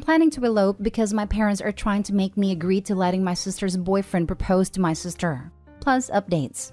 planning to elope because my parents are trying to make me agree to letting my sister's boyfriend propose to my sister. Plus updates.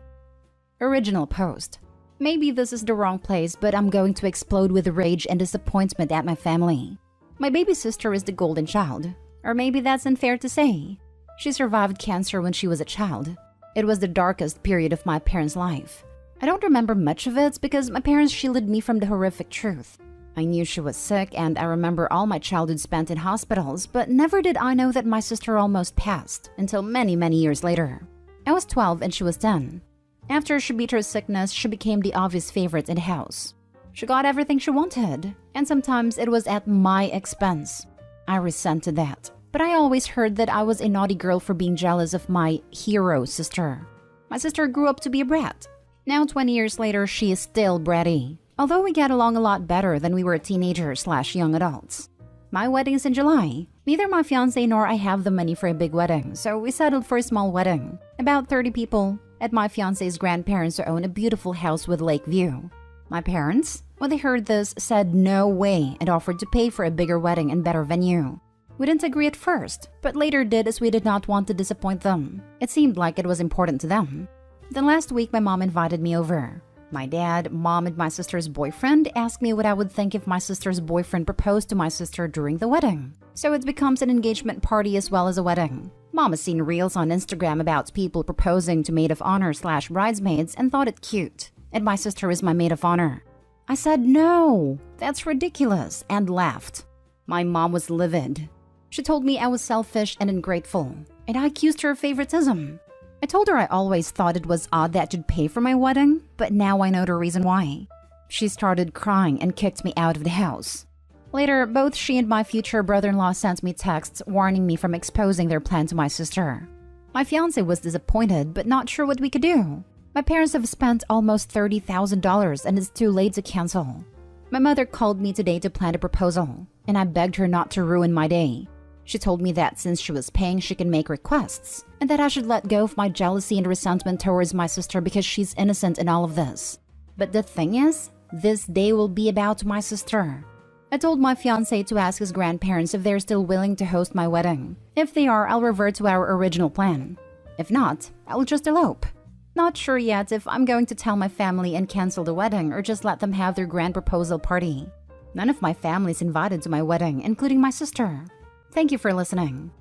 Original post. Maybe this is the wrong place, but I'm going to explode with rage and disappointment at my family. My baby sister is the golden child. Or maybe that's unfair to say. She survived cancer when she was a child. It was the darkest period of my parents' life. I don't remember much of it because my parents shielded me from the horrific truth. I knew she was sick and I remember all my childhood spent in hospitals, but never did I know that my sister almost passed until many, many years later. I was 12 and she was 10. After she beat her sickness, she became the obvious favorite in the house. She got everything she wanted, and sometimes it was at my expense. I resented that, but I always heard that I was a naughty girl for being jealous of my hero sister. My sister grew up to be a brat. Now 20 years later, she is still bratty. Although we get along a lot better than we were teenagers/young adults. My wedding is in July. Neither my fiancé nor I have the money for a big wedding, so we settled for a small wedding. About 30 people, at my fiancé's grandparents who own a beautiful house with lake view. My parents, when they heard this, said no way and offered to pay for a bigger wedding and better venue. We didn't agree at first, but later did as we did not want to disappoint them. It seemed like it was important to them. Then last week my mom invited me over. My dad, mom, and my sister's boyfriend asked me what I would think if my sister's boyfriend proposed to my sister during the wedding. So it becomes an engagement party as well as a wedding. Mom has seen reels on Instagram about people proposing to maid of honor/bridesmaids and thought it cute. And my sister is my maid of honor. I said no, that's ridiculous, and laughed. My mom was livid. She told me I was selfish and ungrateful, and I accused her of favoritism. I told her I always thought it was odd that she'd pay for my wedding, but now I know the reason why. She started crying and kicked me out of the house. Later, both she and my future brother-in-law sent me texts warning me from exposing their plan to my sister. My fiancé was disappointed, but not sure what we could do. My parents have spent almost $30,000 and it's too late to cancel. My mother called me today to plan a proposal, and I begged her not to ruin my day. She told me that since she was paying, she can make requests, and that I should let go of my jealousy and resentment towards my sister because she's innocent in all of this. But the thing is, this day will be about my sister. I told my fiancé to ask his grandparents if they're still willing to host my wedding. If they are, I'll revert to our original plan. If not, I'll just elope. Not sure yet if I'm going to tell my family and cancel the wedding or just let them have their grand proposal party. None of my family is invited to my wedding, including my sister. Thank you for listening.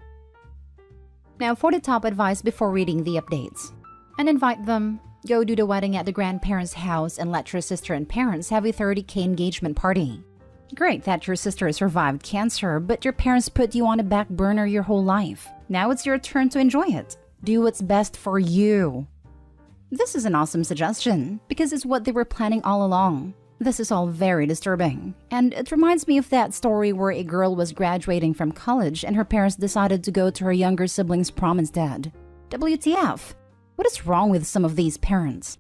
Now for the top advice before reading the updates. Uninvite them, go do the wedding at the grandparents' house, and let your sister and parents have a $30,000 engagement party. Great that your sister survived cancer, but your parents put you on a back burner your whole life. Now it's your turn to enjoy it. Do what's best for you. This is an awesome suggestion, because it's what they were planning all along. This is all very disturbing, and it reminds me of that story where a girl was graduating from college and her parents decided to go to her younger sibling's prom instead. WTF? What is wrong with some of these parents?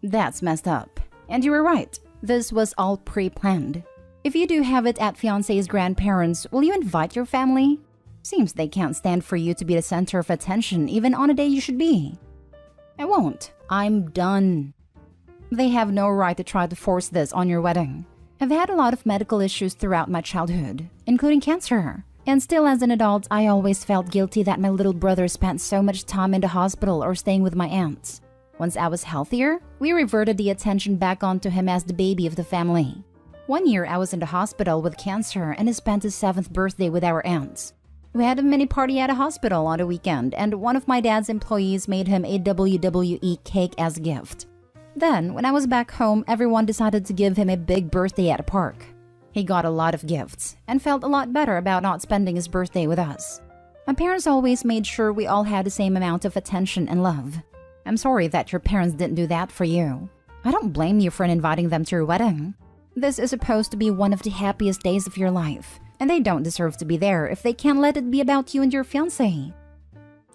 That's messed up. And you were right, this was all pre-planned. If you do have it at fiancé's grandparents, will you invite your family? Seems they can't stand for you to be the center of attention even on a day you should be. I won't. I'm done. They have no right to try to force this on your wedding. I've had a lot of medical issues throughout my childhood, including cancer. And still as an adult, I always felt guilty that my little brother spent so much time in the hospital or staying with my aunts. Once I was healthier, we reverted the attention back onto him as the baby of the family. One year I was in the hospital with cancer and he spent his 7th birthday with our aunts. We had a mini party at a hospital on the weekend, and one of my dad's employees made him a WWE cake as a gift. Then, when I was back home, everyone decided to give him a big birthday at a park. He got a lot of gifts and felt a lot better about not spending his birthday with us. My parents always made sure we all had the same amount of attention and love. I'm sorry that your parents didn't do that for you. I don't blame you for inviting them to your wedding. This is supposed to be one of the happiest days of your life, and they don't deserve to be there if they can't let it be about you and your fiancé.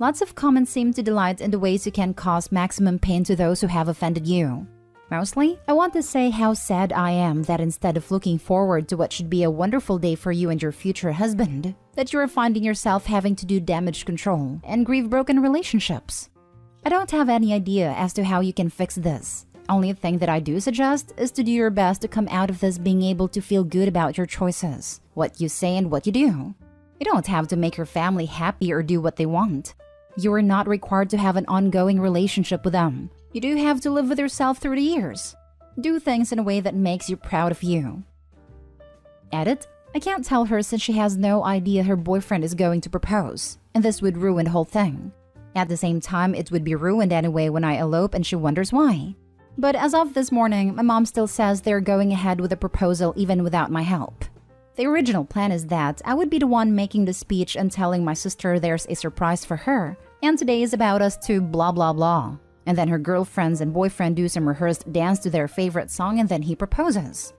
Lots of comments seem to delight in the ways you can cause maximum pain to those who have offended you. Mostly, I want to say how sad I am that instead of looking forward to what should be a wonderful day for you and your future husband, that you are finding yourself having to do damage control and grieve broken relationships. I don't have any idea as to how you can fix this. Only thing that I do suggest is to do your best to come out of this being able to feel good about your choices, what you say and what you do. You don't have to make your family happy or do what they want. You are not required to have an ongoing relationship with them. You do have to live with yourself through the years. Do things in a way that makes you proud of you. Edit: I can't tell her since she has no idea her boyfriend is going to propose, and this would ruin the whole thing. At the same time, it would be ruined anyway when I elope and she wonders why. But as of this morning, my mom still says they're going ahead with the proposal even without my help. The original plan is that I would be the one making the speech and telling my sister there's a surprise for her, and today is about us to blah blah blah. And then her girlfriends and boyfriend do some rehearsed dance to their favorite song and then he proposes.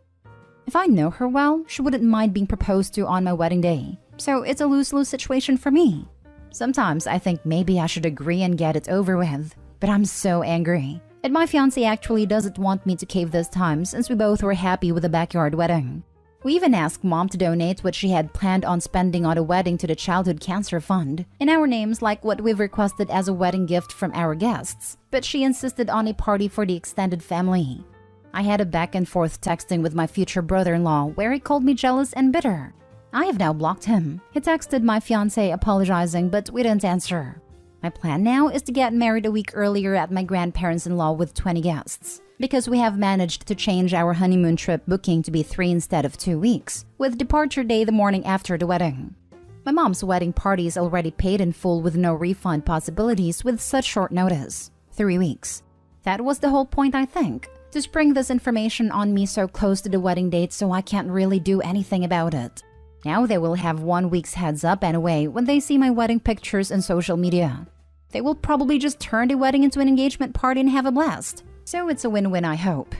If I know her well, she wouldn't mind being proposed to on my wedding day. So it's a lose-lose situation for me. Sometimes I think maybe I should agree and get it over with, but I'm so angry. And my fiancé actually doesn't want me to cave this time since we both were happy with the backyard wedding. We even asked mom to donate what she had planned on spending on a wedding to the Childhood Cancer Fund in our names like what we've requested as a wedding gift from our guests, but she insisted on a party for the extended family. I had a back and forth texting with my future brother-in-law where he called me jealous and bitter. I have now blocked him. He texted my fiancé apologizing, but we didn't answer. My plan now is to get married a week earlier at my grandparents-in-law with 20 guests, because we have managed to change our honeymoon trip booking to be 3 instead of 2 weeks, with departure day the morning after the wedding. My mom's wedding party is already paid in full with no refund possibilities with such short notice. 3 weeks. That was the whole point, I think, to spring this information on me so close to the wedding date so I can't really do anything about it. Now they will have 1 week's heads up anyway when they see my wedding pictures on social media. They will probably just turn the wedding into an engagement party and have a blast. So it's a win-win, I hope.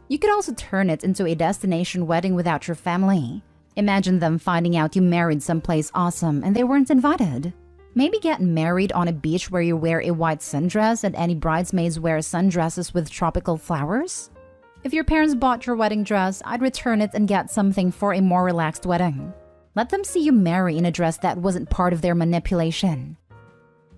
You could also turn it into a destination wedding without your family. Imagine them finding out you married someplace awesome and they weren't invited. Maybe get married on a beach where you wear a white sundress and any bridesmaids wear sundresses with tropical flowers? If your parents bought your wedding dress, I'd return it and get something for a more relaxed wedding. Let them see you marry in a dress that wasn't part of their manipulation.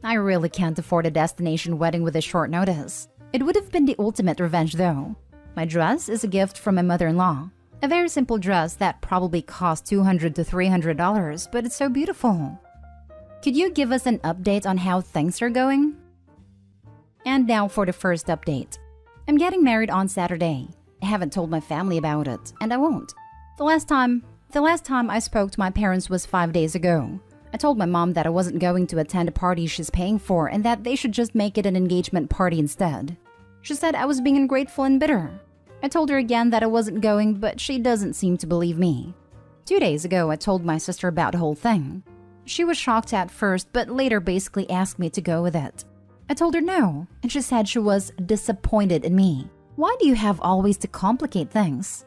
I really can't afford a destination wedding with a short notice. It would have been the ultimate revenge though. My dress is a gift from my mother-in-law. A very simple dress that probably cost $200 to $300, but it's so beautiful. Could you give us an update on how things are going? And now for the first update. I'm getting married on Saturday. I haven't told my family about it, and I won't. The last time I spoke to my parents was 5 days ago. I told my mom that I wasn't going to attend a party she's paying for and that they should just make it an engagement party instead. She said I was being ungrateful and bitter. I told her again that I wasn't going, but she doesn't seem to believe me. 2 days ago, I told my sister about the whole thing. She was shocked at first, but later basically asked me to go with it. I told her no, and she said she was disappointed in me. Why do you have always to complicate things?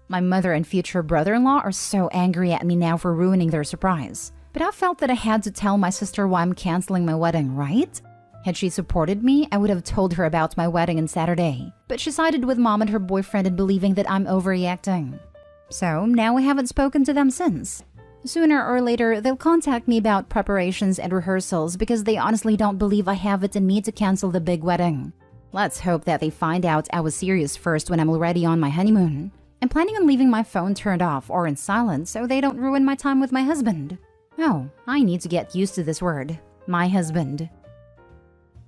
My mother and future brother-in-law are so angry at me now for ruining their surprise. But I felt that I had to tell my sister why I'm canceling my wedding, right? Had she supported me, I would have told her about my wedding on Saturday. But she sided with mom and her boyfriend in believing that I'm overreacting. So now I haven't spoken to them since. Sooner or later, they'll contact me about preparations and rehearsals because they honestly don't believe I have it in me to cancel the big wedding. Let's hope that they find out I was serious first when I'm already on my honeymoon. I'm planning on leaving my phone turned off or in silent so they don't ruin my time with my husband. Oh, I need to get used to this word. My husband.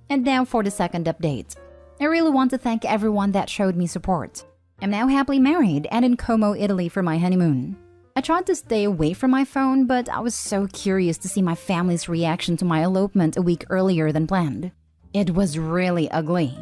And now for the second update. I really want to thank everyone that showed me support. I'm now happily married and in Como, Italy for my honeymoon. I tried to stay away from my phone, but I was so curious to see my family's reaction to my elopement a week earlier than planned. It was really ugly.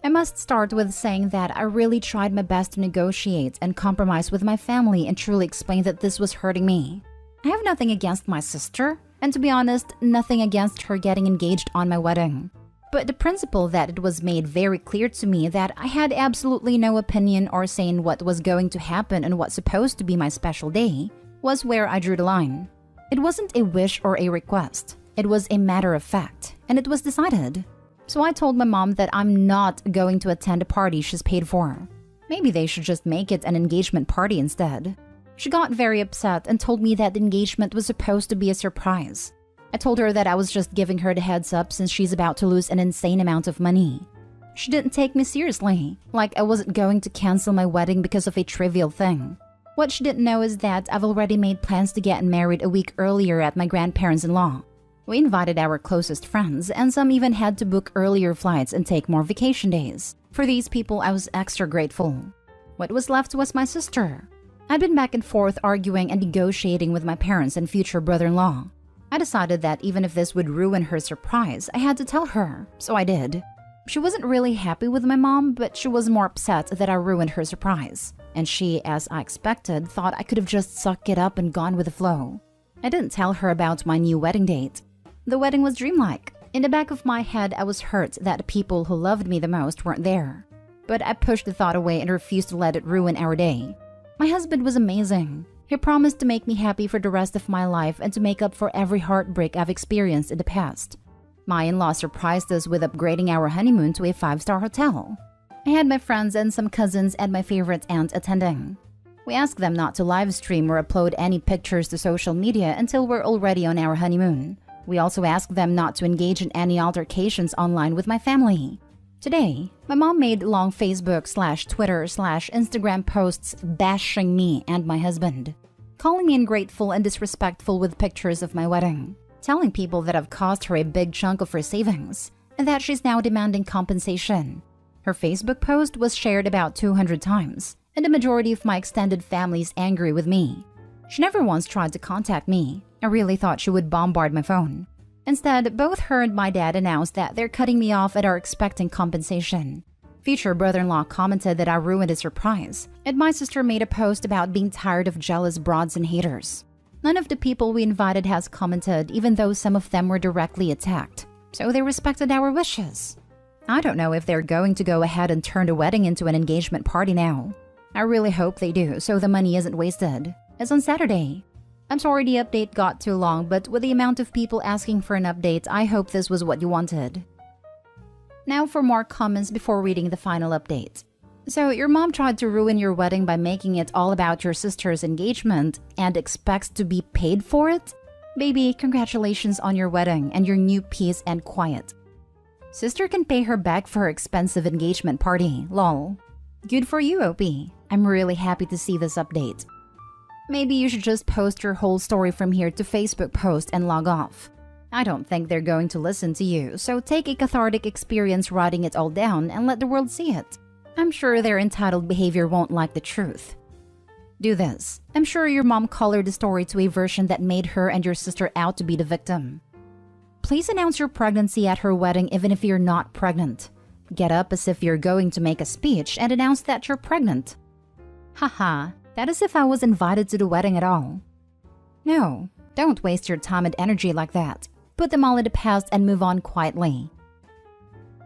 I must start with saying that I really tried my best to negotiate and compromise with my family and truly explain that this was hurting me. I have nothing against my sister, and to be honest, nothing against her getting engaged on my wedding. But the principle that it was made very clear to me that I had absolutely no opinion or say in what was going to happen and what's supposed to be my special day was where I drew the line. It wasn't a wish or a request. It was a matter of fact, and it was decided. So I told my mom that I'm not going to attend a party she's paid for. Maybe they should just make it an engagement party instead. She got very upset and told me that the engagement was supposed to be a surprise. I told her that I was just giving her the heads up since she's about to lose an insane amount of money. She didn't take me seriously, like I wasn't going to cancel my wedding because of a trivial thing. What she didn't know is that I've already made plans to get married a week earlier at my grandparents-in-law. We invited our closest friends, and some even had to book earlier flights and take more vacation days. For these people, I was extra grateful. What was left was my sister. I'd been back and forth arguing and negotiating with my parents and future brother-in-law. I decided that even if this would ruin her surprise, I had to tell her, so I did. She wasn't really happy with my mom, but she was more upset that I ruined her surprise. And she, as I expected, thought I could have just sucked it up and gone with the flow. I didn't tell her about my new wedding date. The wedding was dreamlike. In the back of my head, I was hurt that the people who loved me the most weren't there. But I pushed the thought away and refused to let it ruin our day. My husband was amazing. He promised to make me happy for the rest of my life and to make up for every heartbreak I've experienced in the past. My in-laws surprised us with upgrading our honeymoon to a 5-star hotel. I had my friends and some cousins and my favorite aunt attending. We asked them not to live stream or upload any pictures to social media until we're already on our honeymoon. We also asked them not to engage in any altercations online with my family. Today, my mom made long Facebook/Twitter/Instagram posts bashing me and my husband, calling me ungrateful and disrespectful with pictures of my wedding, telling people that I've cost her a big chunk of her savings, and that she's now demanding compensation. Her Facebook post was shared about 200 times, and the majority of my extended family is angry with me. She never once tried to contact me. I really thought she would bombard my phone. Instead, both her and my dad announced that they're cutting me off and are expecting compensation. Future brother-in-law commented that I ruined his surprise, and my sister made a post about being tired of jealous broads and haters. None of the people we invited has commented, even though some of them were directly attacked, so they respected our wishes. I don't know if they're going to go ahead and turn the wedding into an engagement party now. I really hope they do, so the money isn't wasted. It's on Saturday. I'm sorry the update got too long, but with the amount of people asking for an update, I hope this was what you wanted. Now for more comments before reading the final update. So your mom tried to ruin your wedding by making it all about your sister's engagement and expects to be paid for it? Baby, congratulations on your wedding and your new peace and quiet. Sister can pay her back for her expensive engagement party, lol. Good for you, OP. I'm really happy to see this update. Maybe you should just post your whole story from here to Facebook post and log off. I don't think they're going to listen to you, so take a cathartic experience writing it all down and let the world see it. I'm sure their entitled behavior won't like the truth. Do this. I'm sure your mom colored the story to a version that made her and your sister out to be the victim. Please announce your pregnancy at her wedding even if you're not pregnant. Get up as if you're going to make a speech and announce that you're pregnant. Haha. That is if I was invited to the wedding at all. No, don't waste your time and energy like that. Put them all in the past and move on quietly.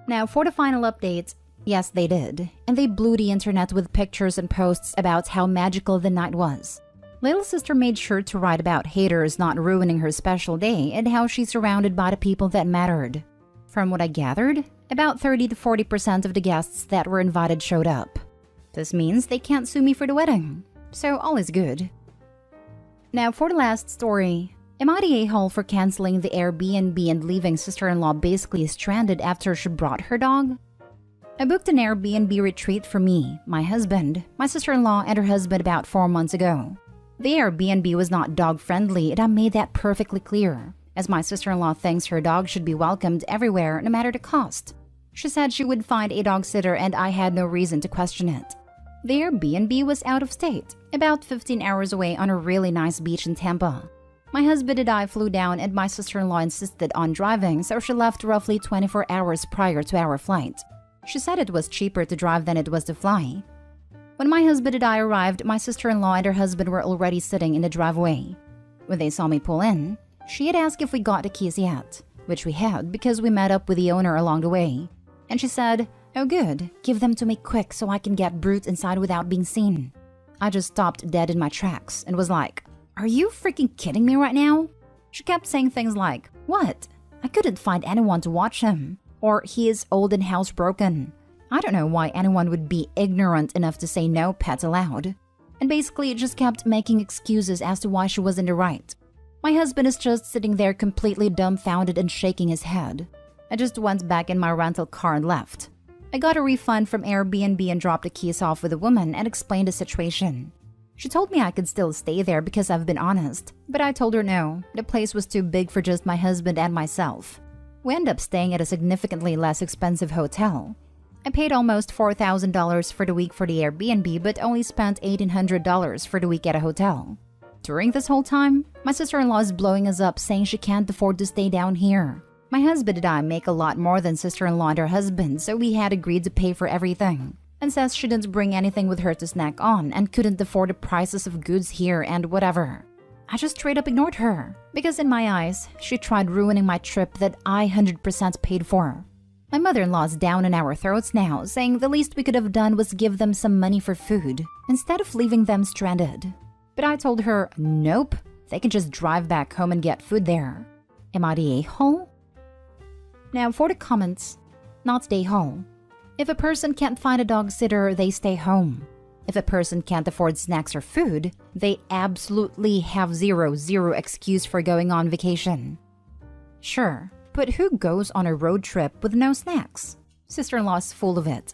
Now for the final update. Yes, they did. And they blew the internet with pictures and posts about how magical the night was. Little sister made sure to write about haters not ruining her special day and how she's surrounded by the people that mattered. From what I gathered, about 30 to 40% of the guests that were invited showed up. This means they can't sue me for the wedding. So all is good. Now for the last story. Am I the a-hole for canceling the Airbnb and leaving sister-in-law basically stranded after she brought her dog? I booked an Airbnb retreat for me, my husband, my sister-in-law, and her husband about 4 months ago. The Airbnb was not dog-friendly, and I made that perfectly clear, as my sister-in-law thinks her dog should be welcomed everywhere no matter the cost. She said she would find a dog sitter and I had no reason to question it. The Airbnb was out of state, about 15 hours away on a really nice beach in Tampa. My husband and I flew down and my sister-in-law insisted on driving, so she left roughly 24 hours prior to our flight. She said it was cheaper to drive than it was to fly. When my husband and I arrived, my sister-in-law and her husband were already sitting in the driveway. When they saw me pull in, she had asked if we got the keys yet, which we had because we met up with the owner along the way. And she said, "Oh good, give them to me quick so I can get Brute inside without being seen." I just stopped dead in my tracks and was like, "Are you freaking kidding me right now?" She kept saying things like, "What? I couldn't find anyone to watch him." Or "He is old and housebroken." I don't know why anyone would be ignorant enough to say no pets allowed. And basically it just kept making excuses as to why she was in the right. My husband is just sitting there completely dumbfounded and shaking his head. I just went back in my rental car and left. I got a refund from Airbnb and dropped the keys off with a woman and explained the situation. She told me I could still stay there because I've been honest, but I told her no, the place was too big for just my husband and myself. We ended up staying at a significantly less expensive hotel. I paid almost $4,000 for the week for the Airbnb but only spent $1,800 for the week at a hotel. During this whole time, my sister-in-law is blowing us up saying she can't afford to stay down here. My husband and I make a lot more than sister-in-law and her husband, so we had agreed to pay for everything. And says she didn't bring anything with her to snack on and couldn't afford the prices of goods here and whatever. I just straight up ignored her, because in my eyes, she tried ruining my trip that I 100% paid for. My mother-in-law's down in our throats now, saying the least we could have done was give them some money for food, instead of leaving them stranded. But I told her, nope, they can just drive back home and get food there. Am I the a-hole? Now for the comments, not the a-hole. If a person can't find a dog sitter, they stay home. If a person can't afford snacks or food, they absolutely have zero excuse for going on vacation. Sure, but who goes on a road trip with no snacks? Sister-in-law's full of it.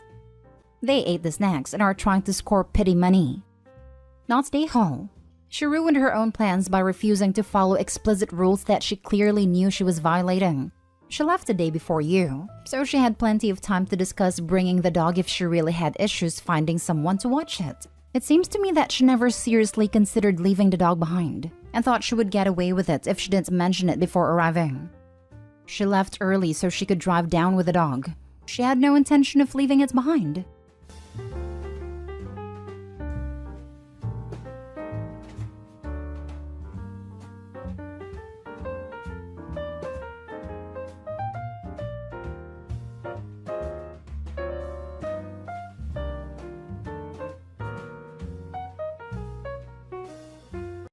They ate the snacks and are trying to score pity money. Not stay home. She ruined her own plans by refusing to follow explicit rules that she clearly knew she was violating. She left the day before you, so she had plenty of time to discuss bringing the dog if she really had issues finding someone to watch it. It seems to me that she never seriously considered leaving the dog behind, and thought she would get away with it if she didn't mention it before arriving. She left early so she could drive down with the dog. She had no intention of leaving it behind.